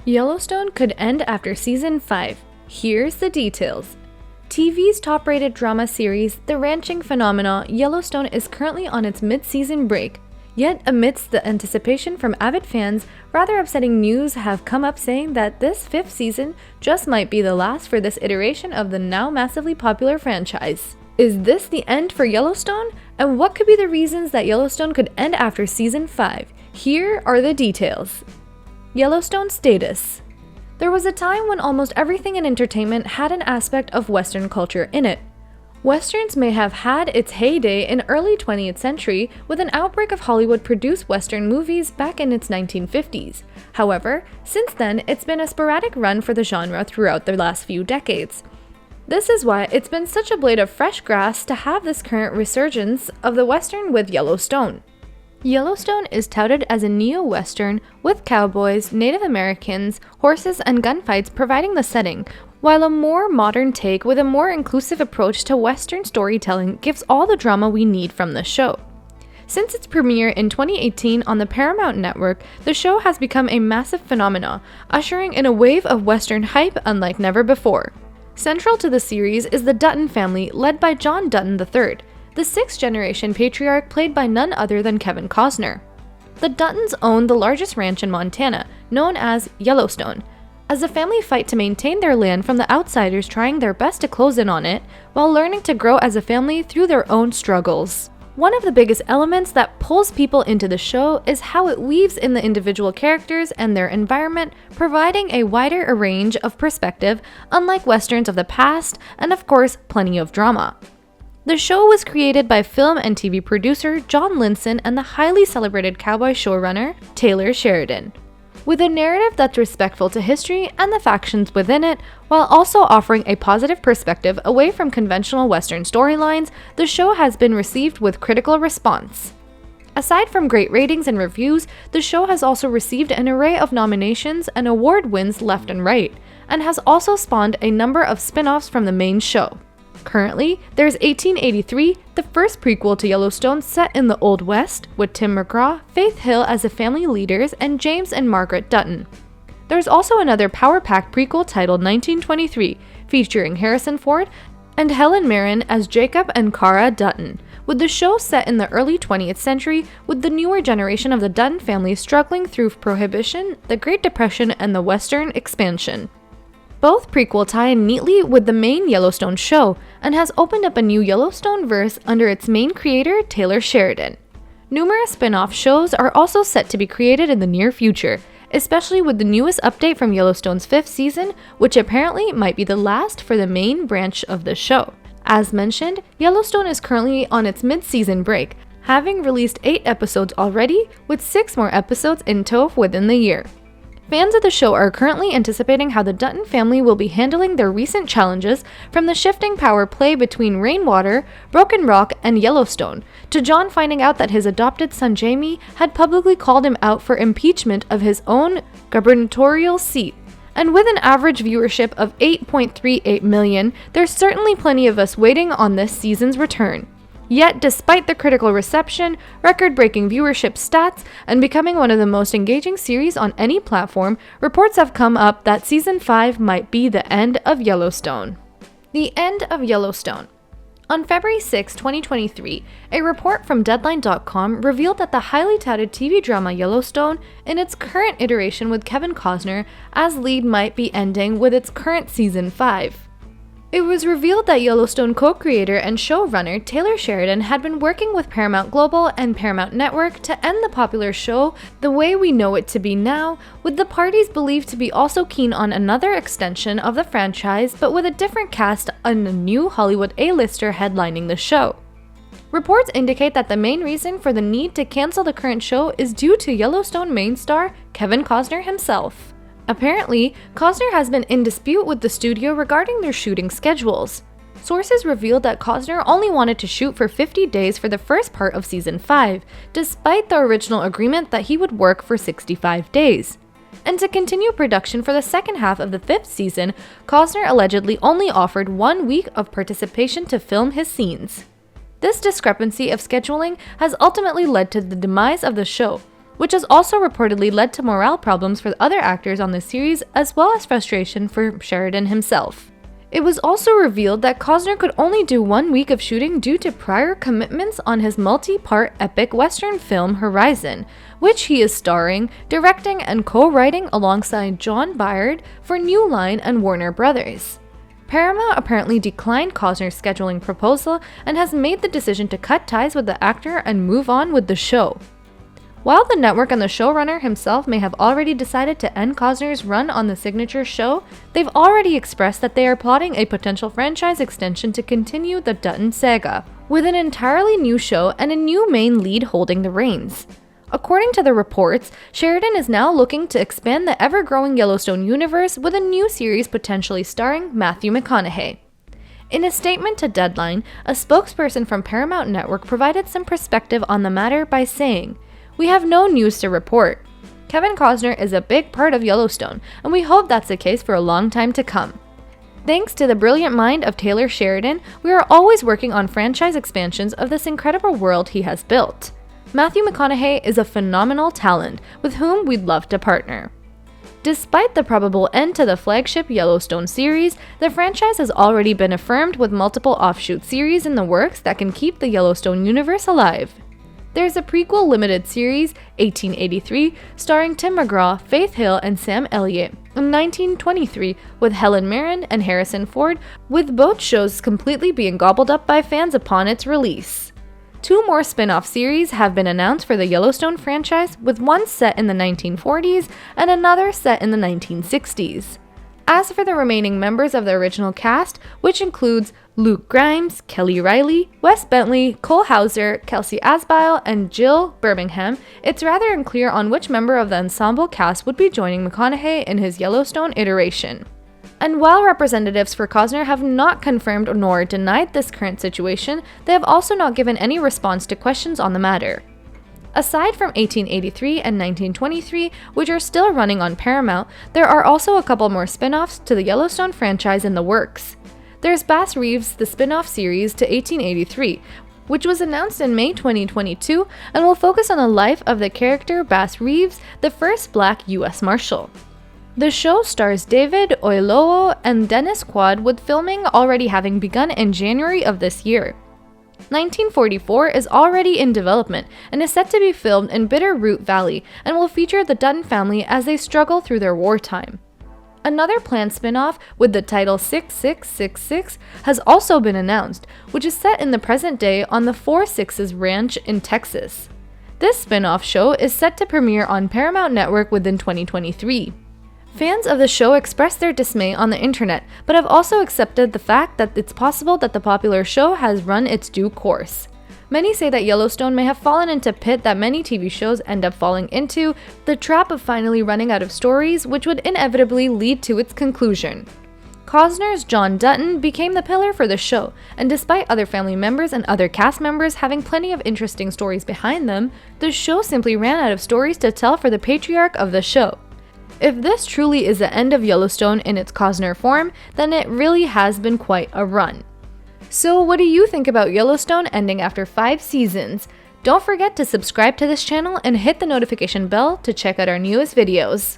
Yellowstone could end after season 5. Here's the details. TV's top-rated drama series, the ranching phenomena Yellowstone, is currently on its mid-season break. Yet, amidst the anticipation from avid fans, rather upsetting news have come up saying that this 5th season just might be the last for this iteration of the now massively popular franchise. Is this the end for Yellowstone? And what could be the reasons that Yellowstone could end after season 5? Here are the details. Yellowstone Status. There was a time when almost everything in entertainment had an aspect of Western culture in it. Westerns may have had its heyday in early 20th century with an outbreak of Hollywood-produced Western movies back in its 1950s. However, since then, it's been a sporadic run for the genre throughout the last few decades. This is why it's been such a blade of fresh grass to have this current resurgence of the Western with Yellowstone. Yellowstone is touted as a neo-Western with cowboys, Native Americans, horses, and gunfights providing the setting, while a more modern take with a more inclusive approach to Western storytelling gives all the drama we need from the show. Since its premiere in 2018 on the Paramount Network, the show has become a massive phenomenon, ushering in a wave of Western hype unlike never before. Central to the series is the Dutton family, led by John Dutton III, the 6th-generation patriarch played by none other than Kevin Costner. The Duttons own the largest ranch in Montana, known as Yellowstone, as the family fight to maintain their land from the outsiders trying their best to close in on it, while learning to grow as a family through their own struggles. One of the biggest elements that pulls people into the show is how it weaves in the individual characters and their environment, providing a wider range of perspective, unlike westerns of the past, and of course, plenty of drama. The show was created by film and TV producer John Linson and the highly celebrated cowboy showrunner Taylor Sheridan, with a narrative that's respectful to history and the factions within it, while also offering a positive perspective away from conventional Western storylines. The show has been received with critical response. Aside from great ratings and reviews, the show has also received an array of nominations and award wins left and right, and has also spawned a number of spin-offs from the main show. Currently, there's 1883, the first prequel to Yellowstone set in the Old West, with Tim McGraw, Faith Hill as the family leaders, and James and Margaret Dutton. There's also another power-packed prequel titled 1923, featuring Harrison Ford and Helen Mirren as Jacob and Cara Dutton, with the show set in the early 20th century, with the newer generation of the Dutton family struggling through Prohibition, the Great Depression, and the Western expansion. Both prequel tie in neatly with the main Yellowstone show, and has opened up a new Yellowstone verse under its main creator, Taylor Sheridan. Numerous spin-off shows are also set to be created in the near future, especially with the newest update from Yellowstone's 5th season, which apparently might be the last for the main branch of the show. As mentioned, Yellowstone is currently on its mid-season break, having released 8 episodes already, with 6 more episodes in tow within the year. Fans of the show are currently anticipating how the Dutton family will be handling their recent challenges, from the shifting power play between Rainwater, Broken Rock, and Yellowstone, to John finding out that his adopted son Jamie had publicly called him out for impeachment of his own gubernatorial seat. And with an average viewership of 8.38 million, there's certainly plenty of us waiting on this season's return. Yet, despite the critical reception, record-breaking viewership stats, and becoming one of the most engaging series on any platform, reports have come up that Season 5 might be the end of Yellowstone. The End of Yellowstone. On February 6, 2023, a report from Deadline.com revealed that the highly touted TV drama Yellowstone, in its current iteration with Kevin Costner as lead, might be ending with its current Season 5. It was revealed that Yellowstone co-creator and showrunner Taylor Sheridan had been working with Paramount Global and Paramount Network to end the popular show the way we know it to be now, with the parties believed to be also keen on another extension of the franchise, but with a different cast and a new Hollywood A-lister headlining the show. Reports indicate that the main reason for the need to cancel the current show is due to Yellowstone main star Kevin Costner himself. Apparently, Costner has been in dispute with the studio regarding their shooting schedules. Sources revealed that Costner only wanted to shoot for 50 days for the first part of Season 5, despite the original agreement that he would work for 65 days. And to continue production for the second half of the 5th season, Costner allegedly only offered 1 week of participation to film his scenes. This discrepancy of scheduling has ultimately led to the demise of the show, which has also reportedly led to morale problems for the other actors on the series as well as frustration for Sheridan himself. It was also revealed that Costner could only do 1 week of shooting due to prior commitments on his multi-part epic Western film Horizon, which he is starring, directing, and co-writing alongside John Byard for New Line and Warner Brothers. Paramount apparently declined Costner's scheduling proposal and has made the decision to cut ties with the actor and move on with the show. While the network and the showrunner himself may have already decided to end Costner's run on the signature show, they've already expressed that they are plotting a potential franchise extension to continue the Dutton saga, with an entirely new show and a new main lead holding the reins. According to the reports, Sheridan is now looking to expand the ever-growing Yellowstone universe with a new series potentially starring Matthew McConaughey. In a statement to Deadline, a spokesperson from Paramount Network provided some perspective on the matter by saying, "We have no news to report. Kevin Costner is a big part of Yellowstone, and we hope that's the case for a long time to come. Thanks to the brilliant mind of Taylor Sheridan, we are always working on franchise expansions of this incredible world he has built. Matthew McConaughey is a phenomenal talent with whom we'd love to partner." Despite the probable end to the flagship Yellowstone series, the franchise has already been affirmed with multiple offshoot series in the works that can keep the Yellowstone universe alive. There's a prequel limited series, 1883, starring Tim McGraw, Faith Hill, and Sam Elliott, in 1923 with Helen Mirren and Harrison Ford, with both shows completely being gobbled up by fans upon its release. 2 more spin-off series have been announced for the Yellowstone franchise, with one set in the 1940s and another set in the 1960s. As for the remaining members of the original cast, which includes Luke Grimes, Kelly Riley, Wes Bentley, Cole Hauser, Kelsey Asbile, and Jill Birmingham, it's rather unclear on which member of the ensemble cast would be joining McConaughey in his Yellowstone iteration. And while representatives for Costner have not confirmed nor denied this current situation, they have also not given any response to questions on the matter. Aside from 1883 and 1923, which are still running on Paramount, there are also a couple more spin-offs to the Yellowstone franchise in the works. There's Bass Reeves, the spin-off series to 1883, which was announced in May 2022 and will focus on the life of the character Bass Reeves, the first Black U.S. Marshal. The show stars David Oyelowo and Dennis Quaid, with filming already having begun in January of this year. 1944 is already in development and is set to be filmed in Bitter Root Valley and will feature the Dutton family as they struggle through their wartime. Another planned spin-off with the title 6666 has also been announced, which is set in the present day on the Four Sixes Ranch in Texas. This spin-off show is set to premiere on Paramount Network within 2023. Fans of the show expressed their dismay on the internet, but have also accepted the fact that it's possible that the popular show has run its due course. Many say that Yellowstone may have fallen into a pit that many TV shows end up falling into, the trap of finally running out of stories, which would inevitably lead to its conclusion. Costner's John Dutton became the pillar for the show, and despite other family members and other cast members having plenty of interesting stories behind them, the show simply ran out of stories to tell for the patriarch of the show. If this truly is the end of Yellowstone in its Costner form, then it really has been quite a run. So what do you think about Yellowstone ending after 5 seasons? Don't forget to subscribe to this channel and hit the notification bell to check out our newest videos.